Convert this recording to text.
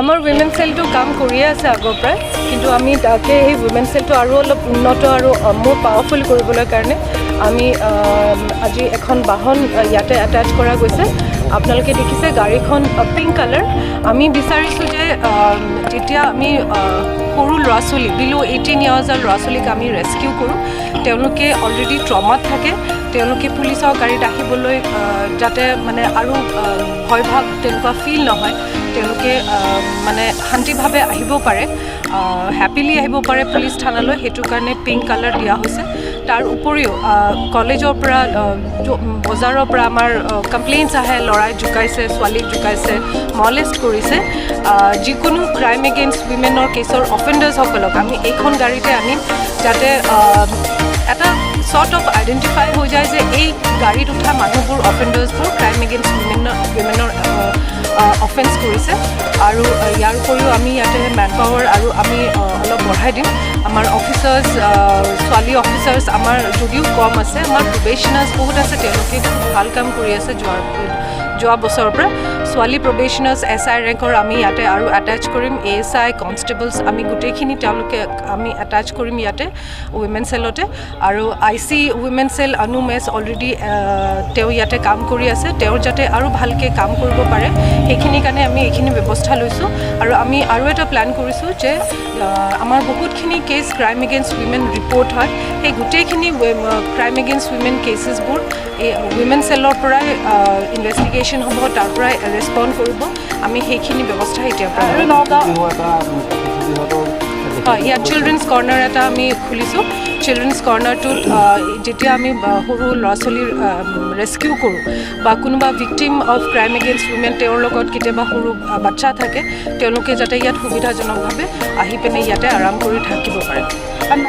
আমাৰ উইমেন সেলটো কাম কৰিয়ে আছে আগৰ পৰাই, কিন্তু আমি তাকে সেই উইমেন সেলটো আৰু অলপ উন্নত আৰু মোৰ পাৱাৰফুল কৰিবলৈ কাৰণে আমি আজি এখন বাহন ইয়াতে এটাচ কৰা গৈছে। আপোনালোকে দেখিছে গাড়ীখন পিংক কালাৰ। আমি বিচাৰিছোঁ যে যেতিয়া আমি সৰু ল'ৰা ছোৱালী বিলো 18 ইয়াৰ্ছৰ ল'ৰা ছোৱালীক আমি ৰেস্কিউ কৰোঁ, তেওঁলোকে অলৰেডি ট্ৰমাত থাকে, তেওঁলোকে পুলিচৰ গাড়ীত আহিবলৈ যাতে মানে আৰু ভয় ভাৱ তেনেকুৱা ফিল নহয়, তেওঁলোকে মানে শান্তিভাৱে আহিব পাৰে, হেপিলি আহিব পাৰে পুলিচ থানালৈ, সেইটো কাৰণে পিংক কালাৰ দিয়া হৈছে। তাৰ উপৰিও কলেজৰ পৰা বজাৰৰ পৰা আমাৰ কমপ্লেইনছ আহে, ল'ৰাই জোকাইছে, ছোৱালীক জোকাইছে, মলেষ্ট কৰিছে, যিকোনো ক্ৰাইম এগেইনষ্ট উইমেনৰ কেছৰ অফেণ্ডাৰ্ছসকলক আমি এইখন গাড়ীতে আনিম, যাতে এটা চৰ্ট অফ আইডেণ্টিফাই হৈ যায় যে এই গাড়ীত উঠা মানুহবোৰ অফেণ্ডাৰ্ছবোৰ ক্ৰাইম এগেইনষ্ট উইমেনৰ অফেন্স কৰিছে। আৰু ইয়াৰ উপৰিও আমি ইয়াতে মেন পাৱাৰ আৰু আমি অলপ বঢ়াই দিম। আমাৰ অফিচাৰ্ছ, ছোৱালী অফিচাৰ্ছ আমাৰ যদিও কম আছে, আমাৰ প্ৰবেশ্যনাৰ্ছ বহুত আছে, তেওঁলোকে খুব ভাল কাম কৰি আছে যোৱা বছৰৰ পৰা। ছোৱালী প্ৰবেশ্যনাৰ্ছ SI ৰেংকৰ আমি ইয়াতে আৰু এটাচ কৰিম, ASI কনষ্টেবলছ আমি গোটেইখিনি তেওঁলোকে আমি এটাচ কৰিম ইয়াতে উইমেন চেলতে। আৰু IC উইমেন চেল আনু মেছ অলৰেডি তেওঁ ইয়াতে কাম কৰি আছে, তেওঁ যাতে আৰু ভালকৈ কাম কৰিব পাৰে সেইখিনিৰ কাৰণে আমি এইখিনি ব্যৱস্থা লৈছোঁ। আৰু আমি আৰু এটা প্লেন কৰিছোঁ যে আমাৰ বহুতখিনি case crime against women report হয়, সেই গোটেইখিনি ক্ৰাইম এগেইনষ্ট উইমেন কেছেছবোৰ এই উইমেন চেলৰ পৰাই ইনভেষ্টিগেশ্যন হ'ব, তাৰ পৰাই ৰেছপণ্ড কৰিব। আমি সেইখিনি ব্যৱস্থা এতিয়াৰ পৰা হয়, ইয়াত চিলড্ৰেনছ কৰ্ণাৰ এটা আমি খুলিছোঁ। চিলড্ৰেনছ কৰ্ণাৰটোত যেতিয়া আমি সৰু ল'ৰা ছোৱালীৰ ৰেস্কিউ কৰোঁ বা কোনোবা victim of crime against women, তেওঁৰ লগত কেতিয়াবা সৰু বাচ্চা থাকে, তেওঁলোকে যাতে ইয়াত সুবিধাজনকভাৱে আহি পিনে ইয়াতে আৰাম কৰি থাকিব পাৰে।